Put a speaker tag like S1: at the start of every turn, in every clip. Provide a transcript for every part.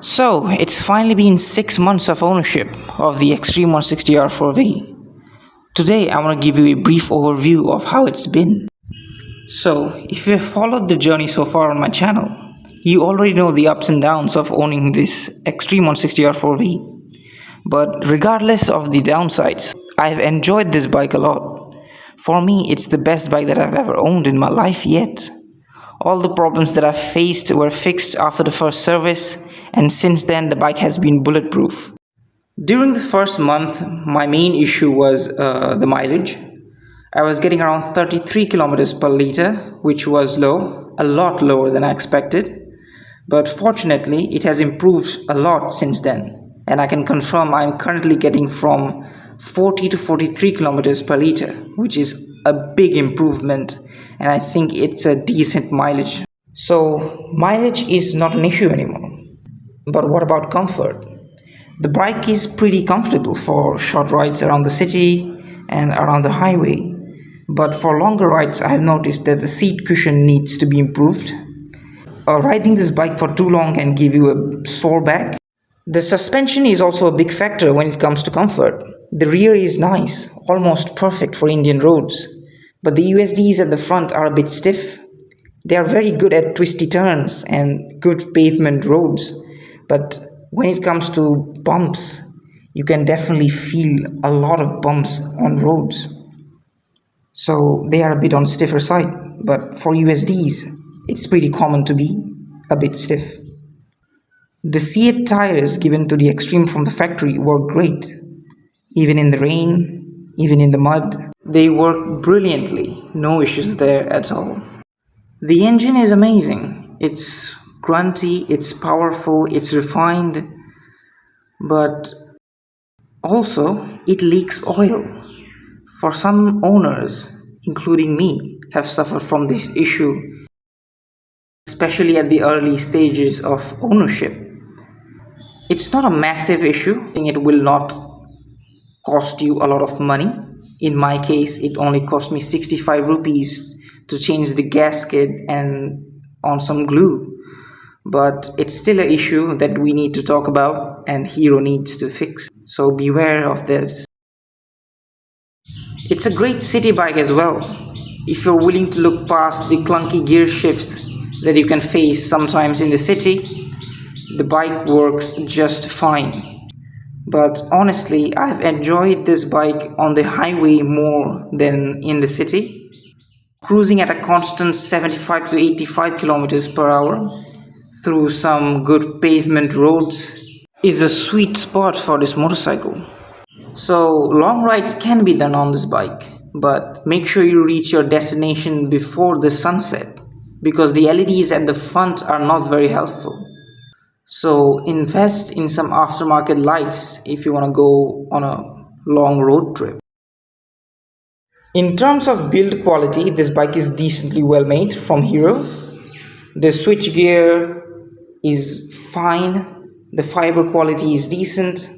S1: So, it's finally been 6 months of ownership of the Xtreme 160R 4V. Today, I want to give you a brief overview of how it's been. So, if you have followed the journey so far on my channel, you already know the ups and downs of owning this Xtreme 160R 4V. But regardless of the downsides, I have enjoyed this bike a lot. For me, it's the best bike that I've ever owned in my life yet. All the problems that I've faced were fixed after the first service, and since then the bike has been bulletproof. During the first month, my main issue was the mileage. I was getting around 33 kilometers per liter, which was low, a lot lower than I expected. But fortunately, it has improved a lot since then, and I can confirm I'm currently getting from 40 to 43 kilometers per liter, which is a big improvement, and I think it's a decent mileage. So mileage is not an issue anymore. But what about comfort? The bike is pretty comfortable for short rides around the city and around the highway. But for longer rides, I have noticed that the seat cushion needs to be improved. Riding this bike for too long can give you a sore back. The suspension is also a big factor when it comes to comfort. The rear is nice, almost perfect for Indian roads. But the USDs at the front are a bit stiff. They are very good at twisty turns and good pavement roads. But when it comes to bumps, you can definitely feel a lot of bumps on roads. So they are a bit on stiffer side. But for USDs, it's pretty common to be a bit stiff. The C8 tires given to the Xtreme from the factory work great. Even in the rain, even in the mud, they work brilliantly. No issues there at all. The engine is amazing. It's grunty, it's powerful, it's refined, but also it leaks oil. For some owners, including me, have suffered from this issue, especially at the early stages of ownership. It's not a massive issue. It will not cost you a lot of money. In my case, it only cost me 65 rupees to change the gasket and on some glue. But it's still an issue that we need to talk about and Hero needs to fix. So beware of this. It's a great city bike as well. If you're willing to look past the clunky gear shifts that you can face sometimes in the city, the bike works just fine. But honestly, I've enjoyed this bike on the highway more than in the city. Cruising at a constant 75 to 85 kilometers per hour through some good pavement roads is a sweet spot for this motorcycle. So long rides can be done on this bike, but make sure you reach your destination before the sunset, because the LEDs at the front are not very helpful. So invest in some aftermarket lights if you want to go on a long road trip. In terms of build quality, this bike is decently well made from Hero. The switchgear is fine, the fiber quality is decent,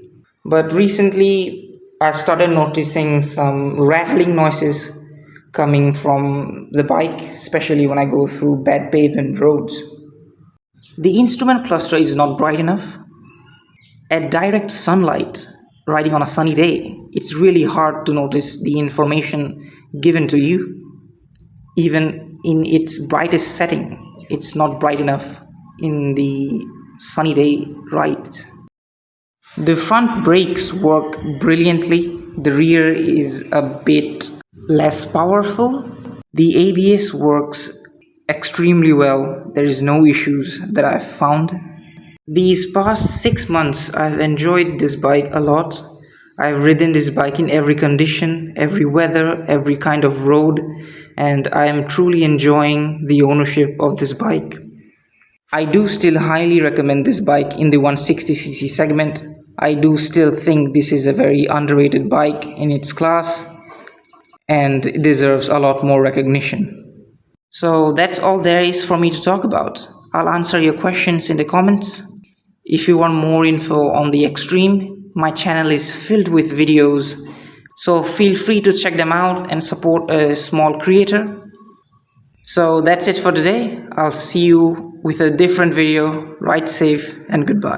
S1: but recently I've started noticing some rattling noises coming from the bike, especially when I go through bad pavement roads. The instrument cluster is not bright enough. At direct sunlight, riding on a sunny day, it's really hard to notice the information given to you. Even in its brightest setting, it's not bright enough in the sunny day rides. The front brakes work brilliantly. The rear is a bit less powerful. The ABS works extremely well. There is no issues that I've found. These past 6 months, I've enjoyed this bike a lot. I've ridden this bike in every condition, every weather, every kind of road, and I am truly enjoying the ownership of this bike. I do still highly recommend this bike in the 160cc segment. I do still think this is a very underrated bike in its class, and it deserves a lot more recognition. So that's all there is for me to talk about. I'll answer your questions in the comments. If you want more info on the Xtreme, my channel is filled with videos, so feel free to check them out and support a small creator. So that's it for today. I'll see you with a different video. Ride safe and goodbye.